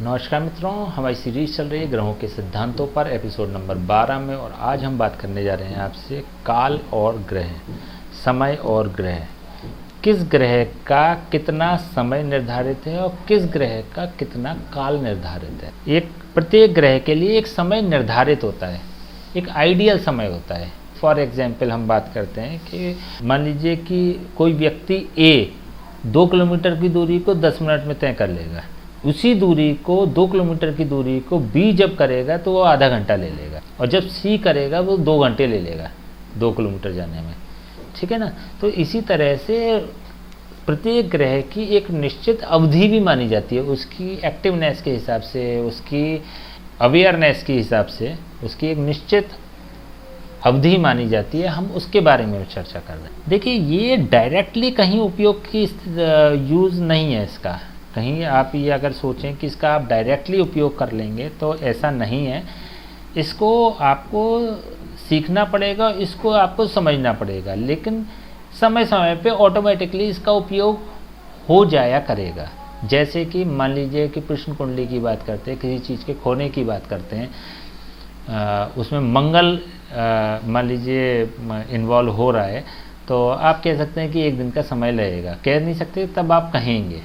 नमस्कार मित्रों, हमारी सीरीज चल रही है ग्रहों के सिद्धांतों पर, एपिसोड नंबर 12 में। और आज हम बात करने जा रहे हैं आपसे काल और ग्रह, समय और ग्रह। किस ग्रह का कितना समय निर्धारित है और किस ग्रह का कितना काल निर्धारित है। एक प्रत्येक ग्रह के लिए एक समय निर्धारित होता है, एक आइडियल समय होता है। फॉर एग्जाम्पल हम बात करते हैं कि मान लीजिए कि कोई व्यक्ति ए 2 किलोमीटर की दूरी को 10 मिनट में तय कर लेगा। उसी दूरी को 2 किलोमीटर की दूरी को बी जब करेगा तो वो आधा घंटा ले लेगा, और जब सी करेगा वो 2 घंटे ले लेगा 2 किलोमीटर जाने में। ठीक है ना। तो इसी तरह से प्रत्येक ग्रह की एक निश्चित अवधि भी मानी जाती है, उसकी एक्टिवनेस के हिसाब से, उसकी अवेयरनेस के हिसाब से उसकी एक निश्चित अवधि मानी जाती है। हम उसके बारे में चर्चा कर रहे हैं। देखिए, ये डायरेक्टली कहीं उपयोग की यूज़ नहीं है इसका। कहीं आप ये अगर सोचें कि इसका आप डायरेक्टली उपयोग कर लेंगे तो ऐसा नहीं है। इसको आपको सीखना पड़ेगा, इसको आपको समझना पड़ेगा, लेकिन समय समय पे ऑटोमेटिकली इसका उपयोग हो जाया करेगा। जैसे कि मान लीजिए कि प्रश्न कुंडली की बात करते हैं, किसी चीज़ के खोने की बात करते हैं, उसमें मंगल मान लीजिए इन्वॉल्व हो रहा है, तो आप कह सकते हैं कि 1 दिन का समय लगेगा। कह नहीं सकते, तब आप कहेंगे,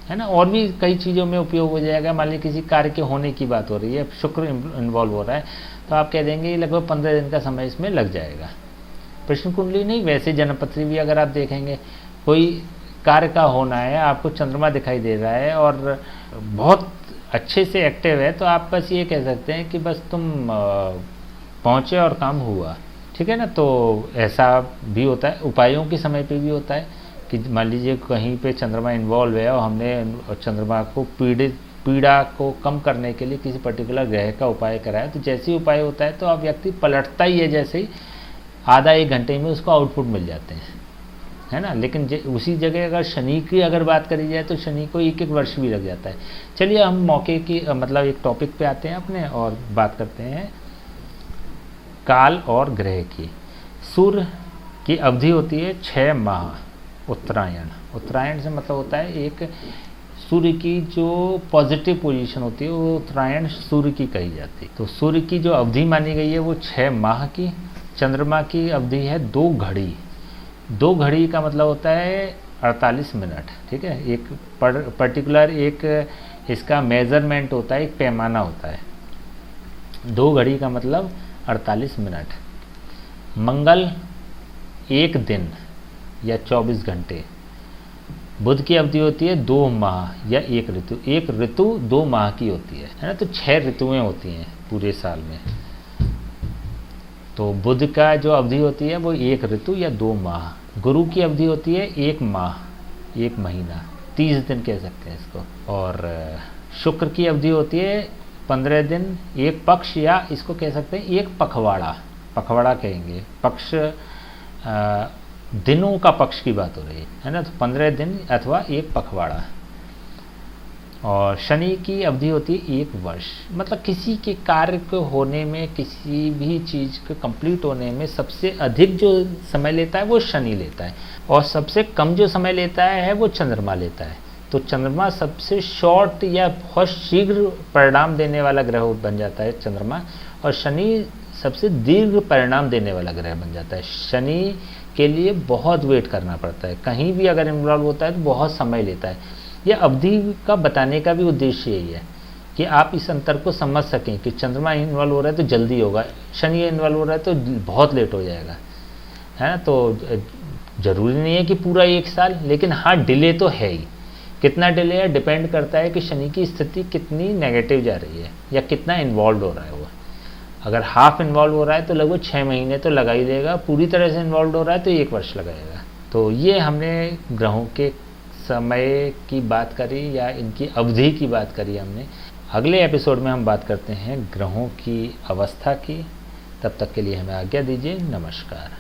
है ना। और भी कई चीज़ों में उपयोग हो जाएगा। मान लीजिए किसी कार्य के होने की बात हो रही है, शुक्र इन्वॉल्व हो रहा है, तो आप कह देंगे लगभग 15 दिन का समय इसमें लग जाएगा। प्रश्न कुंडली नहीं, वैसे जन्मपत्री भी अगर आप देखेंगे, कोई कार्य का होना है, आपको चंद्रमा दिखाई दे रहा है और बहुत अच्छे से एक्टिव है, तो आप बस ये कह सकते हैं कि बस तुम पहुँचे और काम हुआ। ठीक है ना। तो ऐसा भी होता है। उपायों के समय पे भी होता है कि मान लीजिए कहीं पे चंद्रमा इन्वॉल्व है और हमने चंद्रमा को पीड़ा को कम करने के लिए किसी पर्टिकुलर ग्रह का उपाय कराया, तो जैसे ही उपाय होता है तो अब व्यक्ति पलटता ही है, जैसे ही आधा 1 घंटे में उसको आउटपुट मिल जाते हैं, है ना। लेकिन उसी जगह अगर शनि की अगर बात करी जाए तो शनि को 1-1 वर्ष भी लग जाता है। चलिए हम मौके की मतलब एक टॉपिक पे आते हैं अपने और बात करते हैं काल और ग्रह की। सूर्य की अवधि होती है 6 माह। उत्तरायण से मतलब होता है एक सूर्य की जो पॉजिटिव पोजीशन होती है, वो उत्तरायण सूर्य की कही जाती है। तो सूर्य की जो अवधि मानी गई है वो 6 माह की। चंद्रमा की अवधि है 2 घड़ी। 2 घड़ी का मतलब होता है 48 मिनट। ठीक है। एक पर्टिकुलर एक इसका मेजरमेंट होता है, एक पैमाना होता है। 2 घड़ी का मतलब 48 मिनट। मंगल 1 दिन या 24 घंटे। बुध की अवधि होती है 2 माह या 1 ऋतु। 1 ऋतु 2 माह की होती है ना। तो 6 ऋतुएं होती हैं पूरे साल में। तो बुध का जो अवधि होती है वो 1 ऋतु या 2 माह। गुरु की अवधि होती है 1 माह, 1 महीना, 30 दिन कह सकते हैं इसको। और शुक्र की अवधि होती है 15 दिन, 1 पक्ष, या इसको कह सकते हैं 1 पखवाड़ा। पखवाड़ा कहेंगे, पक्ष दिनों का पक्ष की बात हो रही है ना। तो 15 दिन अथवा 1 पखवाड़ा। और शनि की अवधि होती है 1 वर्ष। मतलब किसी के कार्य को होने में, किसी भी चीज़ को कंप्लीट होने में सबसे अधिक जो समय लेता है वो शनि लेता है, और सबसे कम जो समय लेता है वो चंद्रमा लेता है। तो चंद्रमा सबसे शॉर्ट या बहुत शीघ्र परिणाम देने वाला ग्रह बन जाता है चंद्रमा, और शनि सबसे दीर्घ परिणाम देने वाला ग्रह बन जाता है। शनि के लिए बहुत वेट करना पड़ता है, कहीं भी अगर इन्वॉल्व होता है तो बहुत समय लेता है। यह अवधि का बताने का भी उद्देश्य यही है कि आप इस अंतर को समझ सकें कि चंद्रमा इन्वॉल्व हो रहा है तो जल्दी होगा, शनि इन्वॉल्व हो रहा है तो बहुत लेट हो जाएगा, है ना। तो ज़रूरी नहीं है कि पूरा 1 साल, लेकिन हाँ डिले तो है ही। कितना डिले है डिपेंड करता है कि शनि की स्थिति कितनी नेगेटिव जा रही है या कितना इन्वॉल्व हो रहा है वो। अगर हाफ इन्वॉल्व हो रहा है तो लगभग 6 महीने तो लगा ही देगा। पूरी तरह से इन्वॉल्व हो रहा है तो 1 वर्ष लगाएगा। तो ये हमने ग्रहों के समय की बात करी या इनकी अवधि की बात करी हमने। अगले एपिसोड में हम बात करते हैं ग्रहों की अवस्था की। तब तक के लिए हमें आज्ञा दीजिए। नमस्कार।